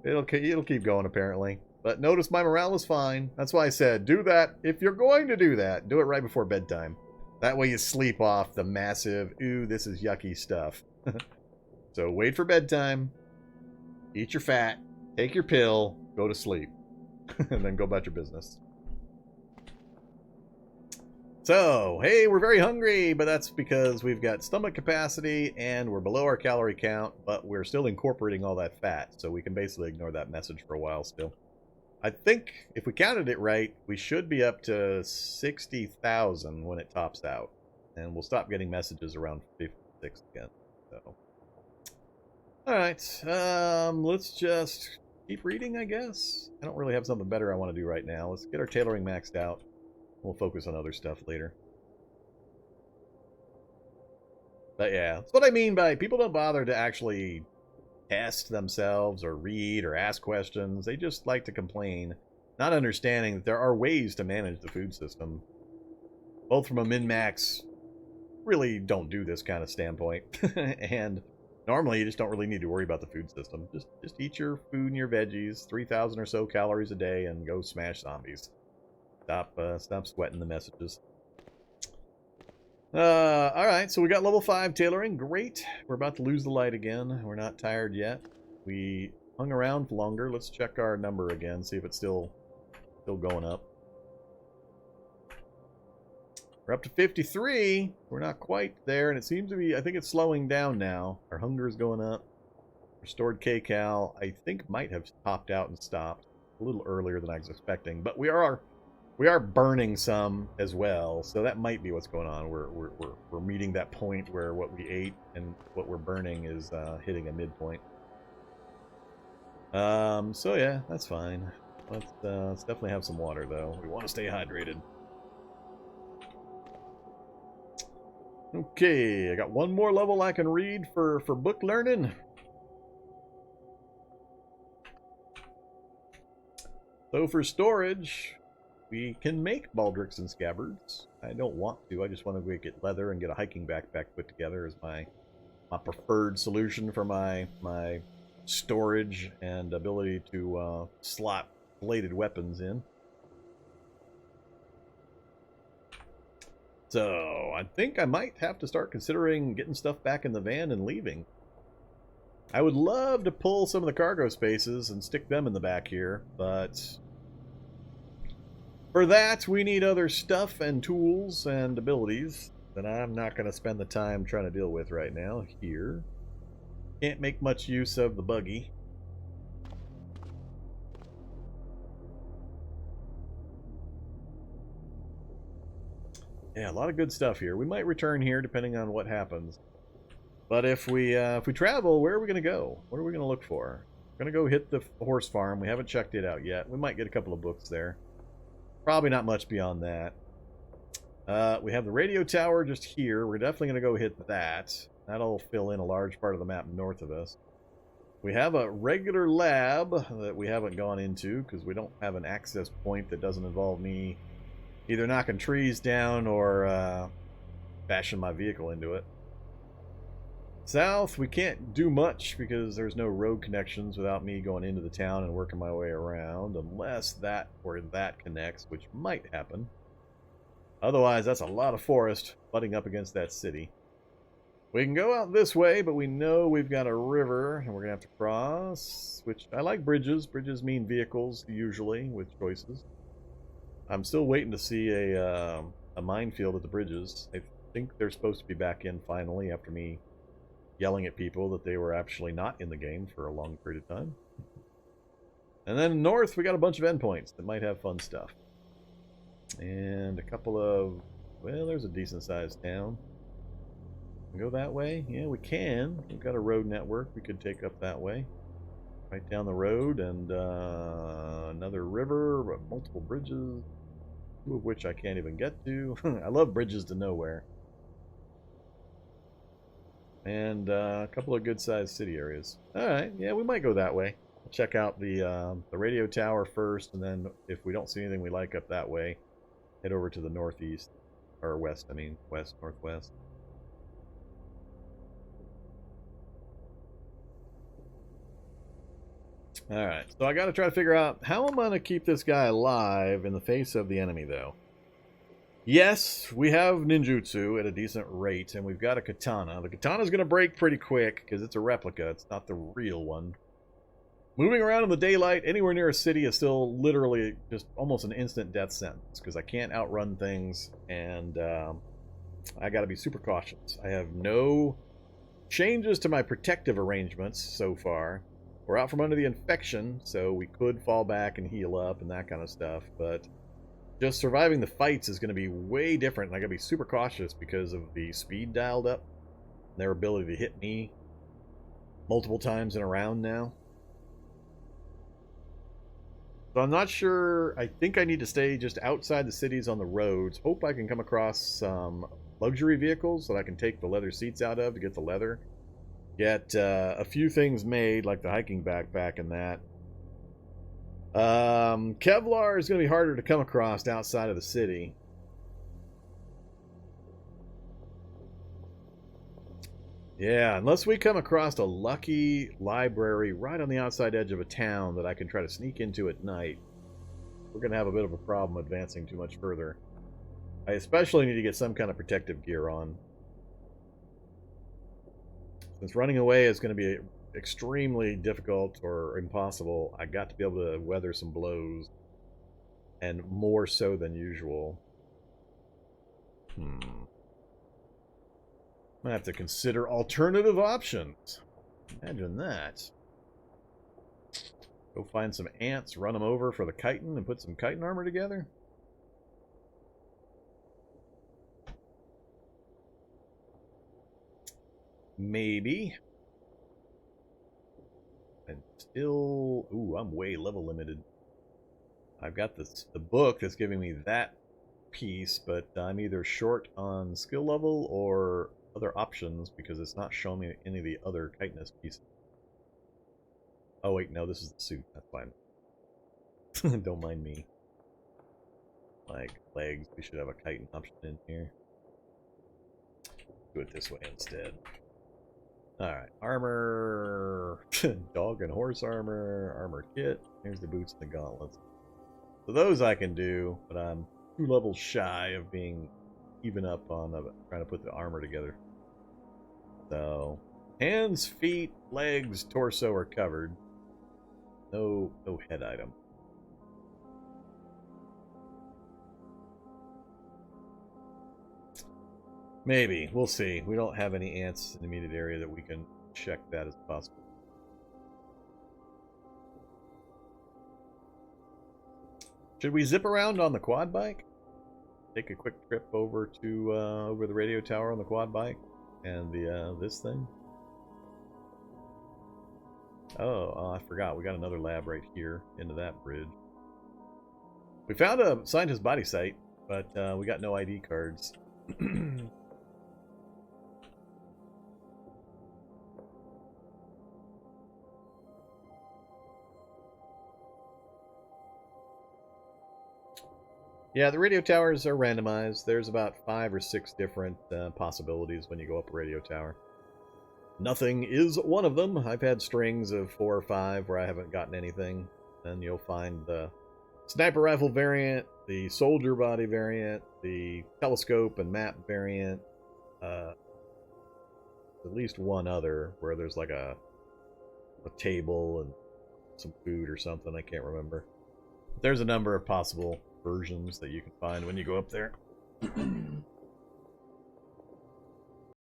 it'll keep going apparently. But notice my morale is fine. That's why I said, do that. If you're going to do that, do it right before bedtime. That way you sleep off the massive, ooh, this is yucky stuff. So wait for bedtime, eat your fat, take your pill, go to sleep, and then go about your business. So, hey, we're very hungry, but that's because we've got stomach capacity and we're below our calorie count, but we're still incorporating all that fat, so we can basically ignore that message for a while still. I think, if we counted it right, we should be up to 60,000 when it tops out. And we'll stop getting messages around 56 again. So, alright, let's just keep reading, I guess. I don't really have something better I want to do right now. Let's get our tailoring maxed out. We'll focus on other stuff later. But yeah, that's what I mean by people don't bother to actually test themselves or read or ask questions. They just like to complain, not understanding that there are ways to manage the food system. Both from a min-max, really don't do this kind of standpoint. And normally you just don't really need to worry about the food system. Just eat your food and your veggies, 3,000 or so calories a day, and go smash zombies. Stop sweating the messages. Alright, so we got level 5 tailoring. Great. We're about to lose the light again. We're not tired yet. We hung around for longer. Let's check our number again, see if it's still going up. We're up to 53. We're not quite there, and it seems to be, I think it's slowing down now. Our hunger is going up. Restored kcal, I think, might have topped out and stopped a little earlier than I was expecting, but we are burning some as well, so that might be what's going on. We're meeting that point where what we ate and what we're burning is hitting a midpoint. So yeah, that's fine. Let's definitely have some water though. We want to stay hydrated. Okay, I got one more level I can read for book learning. So for storage, we can make baldricks and scabbards. I don't want to. I just want to get leather and get a hiking backpack put together as my preferred solution for my storage and ability to slot bladed weapons in. So I think I might have to start considering getting stuff back in the van and leaving. I would love to pull some of the cargo spaces and stick them in the back here, but for that, we need other stuff and tools and abilities that I'm not going to spend the time trying to deal with right now here. Can't make much use of the buggy. Yeah, a lot of good stuff here. We might return here depending on what happens. But if we travel, where are we going to go? What are we going to look for? We're going to go hit the horse farm. We haven't checked it out yet. We might get a couple of books there. Probably not much beyond that. We have the radio tower just here. We're definitely going to go hit that. That'll fill in a large part of the map north of us. We have a regular lab that we haven't gone into because we don't have an access point that doesn't involve me either knocking trees down or bashing my vehicle into it. South, we can't do much because there's no road connections without me going into the town and working my way around, unless that or that connects, which might happen. Otherwise, that's a lot of forest butting up against that city. We can go out this way, but we know we've got a river, and we're going to have to cross, which I like bridges. Bridges mean vehicles, usually, with choices. I'm still waiting to see a minefield at the bridges. I think they're supposed to be back in finally after me yelling at people that they were actually not in the game for a long period of time. And then north, we got a bunch of endpoints that might have fun stuff. And a couple of, well, there's a decent-sized town. Go that way? Yeah, we can. We've got a road network we could take up that way. Right down the road, and another river, multiple bridges, two of which I can't even get to. I love bridges to nowhere. And a couple of good-sized city areas. Alright, yeah, we might go that way. Check out the radio tower first, and then if we don't see anything we like up that way, head over to the northeast, or west, I mean, west, northwest. Alright, so I gotta try to figure out how I'm gonna keep this guy alive in the face of the enemy, though. Yes, we have ninjutsu at a decent rate, and we've got a katana. The katana's gonna break pretty quick, because it's a replica, it's not the real one. Moving around in the daylight anywhere near a city is still literally just almost an instant death sentence, because I can't outrun things, and I gotta be super cautious. I have no changes to my protective arrangements so far. We're out from under the infection, so we could fall back and heal up and that kind of stuff, but just surviving the fights is going to be way different, and I got to be super cautious because of the speed dialed up, their ability to hit me multiple times in a round now. So I'm not sure. I think I need to stay just outside the cities on the roads. Hope I can come across some luxury vehicles that I can take the leather seats out of to get the leather. Get a few things made, like the hiking backpack and that. Kevlar is going to be harder to come across outside of the city. Yeah, unless we come across a lucky library right on the outside edge of a town that I can try to sneak into at night, we're going to have a bit of a problem advancing too much further. I especially need to get some kind of protective gear on. Since running away is going to be extremely difficult or impossible, I got to be able to weather some blows, and more so than usual. I have to consider alternative options. Imagine that. Go find some ants, run them over for the chitin, and put some chitin armor together. Maybe. And still... Ooh, I'm way level limited. I've got the book that's giving me that piece, but I'm either short on skill level or other options because it's not showing me any of the other chitinous pieces. Oh wait, no, this is the suit. That's fine. Don't mind me. Like legs, we should have a chitin option in here. Do it this way instead. Alright, armor, dog and horse armor, armor kit. Here's the boots and the gauntlets. So those I can do, but I'm 2 levels shy of being even up on trying to put the armor together. So, hands, feet, legs, torso are covered. No head item. Maybe. We'll see. We don't have any ants in the immediate area that we can check that as possible. Should we zip around on the quad bike? Take a quick trip over to over the radio tower on the quad bike and the this thing. Oh, I forgot. We got another lab right here into that bridge. We found a scientist body site, but we got no ID cards. Yeah, the radio towers are randomized. There's about 5 or 6 different possibilities when you go up a radio tower. Nothing is one of them. I've had strings of 4 or 5 where I haven't gotten anything. Then you'll find the sniper rifle variant, the soldier body variant, the telescope and map variant, at least one other where there's like a table and some food or something. I can't remember. There's a number of possible versions that you can find when you go up there.